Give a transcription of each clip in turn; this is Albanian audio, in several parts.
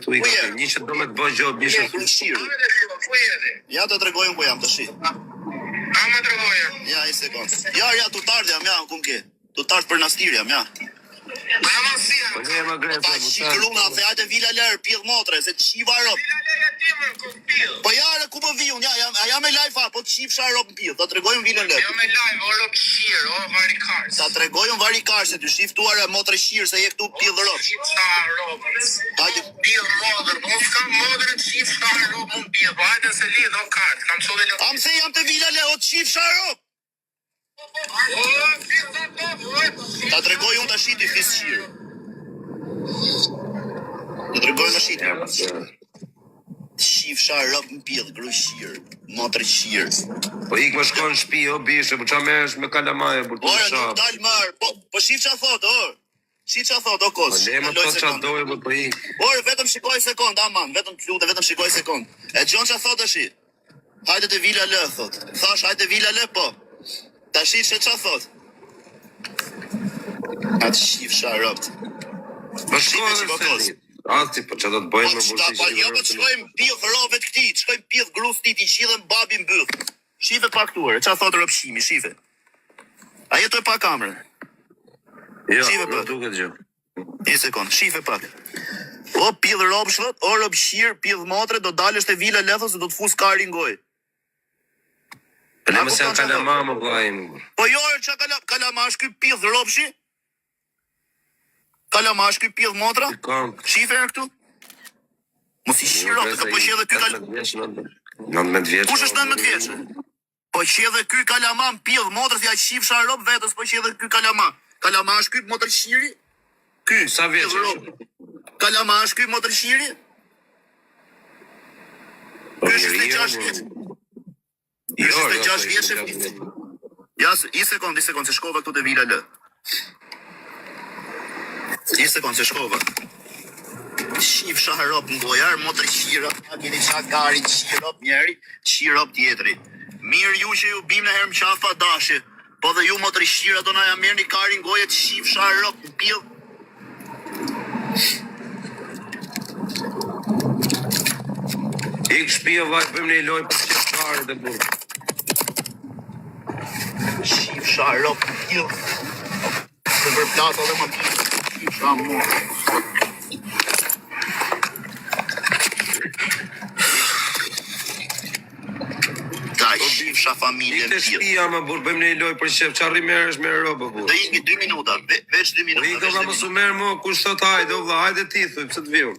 Tu i ka një që do me të bëjë gjë bishë Ja të tregojmë ku jam të shi. A më tregojë? Ja, i sekund. Ja, tu tardh jam, ja, kum ke. Tu tardh për nastir jam, ja. Po një e më gresa. Pa shikruna, the hajde vila lërë, pjedh motre, se të shiva rop. Po ja, ku po vi unë, ja me live po të shifsha rop në pjedh, ta tregojmë vilën lërë. Jo me live, o rop shirë, o varikars. Ta tregojmë varikars, se të shiftuar motre shirë, se je këtu pjedh rop. Shifsha rop. Hajde. Pjedh modër, po s'ka modër të shifsha rop më pjedh, po hajde se lidh, o kartë, kam qodhe lërë. Am se jam të vila lërë, o të shifsha rop. Ta tregoj unë të shiti fisë shirë. Ta tregoj të shiti. Shifsha rop në pjedh, gru shirë, motre shirë. Po ik më shkon në shtëpi, o bishë, po qa mesh me kalamaje, për të Ora, shapë. nuk dalë marë, po shif qa thot, Shif qa thot, Po kos. le më thot qa dojë, po ik. Ora, vetëm shikoj sekund, aman, vetëm të lutë, vetëm shikoj sekund. E gjon qa thot është shi? Hajde të vila lë, thot. Thash, hajde të vila lë, po. Ta shi që qa thot? Atë shifsha ropt. Po shkoj dhe se Ati, po që do të bëjmë më bursi që jo, po të shkojmë pjedh rovet këti, të shkojmë pjedh grus ti, ti qidhen babin bëth. Shive pak tuare, qa thot rëpshimi, shive. A jetoj pa kamerën? Jo, Shive nuk pak. duket gjë. Një sekund, shive pak. O pjedh ropshlët, o rëpshirë, pjedh motre, do dalësht e vila lethës se do të fus kari ngoj. Le më se janë kalama më vajmë. Po jo, qa kalamash ky pjedh ropshi? Kalamash ky pjedh motra? Shife në këtu? Mos i shiro, të po që edhe ky kalamash. 19 vjeç. Kush është 19 vjeç? Po që edhe ky kalaman pjedh motrës, ja shifsha rop vetës, po që edhe ky kalaman. Kalamash ky motër shiri? Ky. Sa vjeç është? Kalamash ky motër shiri? Ky është 6 vjeç. Jo, 6 vjeç. Ja, i sekund, se shkova këtu te vila lë. Një sekund, se shkova. Shif shaharop në gojar, motër shirop, a keni qa gari, shirop njeri, shirop tjetëri. Mirë ju që ju bim në herë më qafa dashe, po dhe ju motër shira do na ja mirë një kari në gojet, shif shaharop në pil. Ik shpia vaj, bëjmë një loj për që kare dhe burë. Shif shaharop në pil. Se për plata dhe më pil. Shif shaharop. Shifsha familjen tjetër. Ikte shtëpia më burr, bëjmë një lojë për shef, çarri merresh me robë burr. Do ikë 2 minuta, veç 2 minuta. Ikë valla mos u merr më, kush thot hajde o vlla, hajde ti thuj, pse të viu.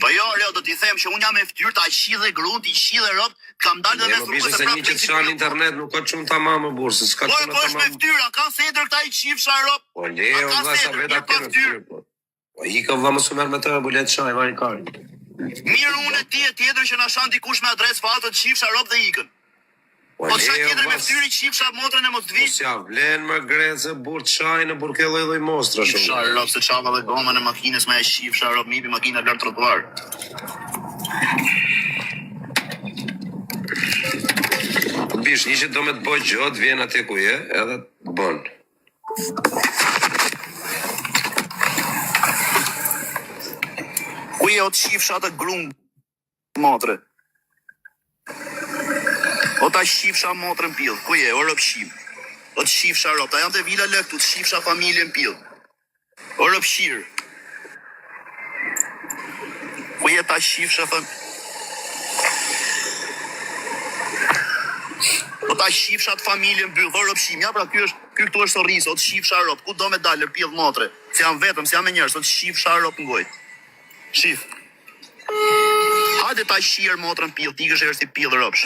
Po jo, Leo, do t'i them që un jam e ftyrë ta shidhe grunt, i shidhe rob, kam dalë dhe me thurë se një që të shan internet nuk ka çun tamam më burr, se s'ka çun tamam. Po është me ftyra, ka thëndër këta i shifsha rob. Po Leo, valla sa vetë atë. Po ikë valla mos u merr me të bulet çaj vari kari. Mirë unë ti e tjetër që na shan dikush me adresë fatë të shifsha rob dhe ikën. Po sa tjetër me ftyri qifsha motrën e mos të vit. Po ja, vlen më greze burr çaj në burr ke lloj mostra shumë. Shifsha rob se çava dhe gomën e makinës me shifsha rob mipi makina lart trotuar. Po bish, një që do me të bëj gjot, vjen atje ku je, edhe të bën. Ku je o të shifsha të grum motre? O ta shifsha motrën pil, ku je, o rëpshim. O të shifsha rop, ta janë të vila lëktu, të shifsha familjen pil. O rëpshir. Ku je ta shifsha O ta shifsha të familjen pil, o rëpshim. Ja pra, ky këtu është sorris, o të shifsha rop, ku do me dalë pil motre. Se janë vetëm, se janë me njerës, o të shifsha rop në gojt. Shif. Hajde ta shirë motrën pil, ti kështë e është i pil rëpsh.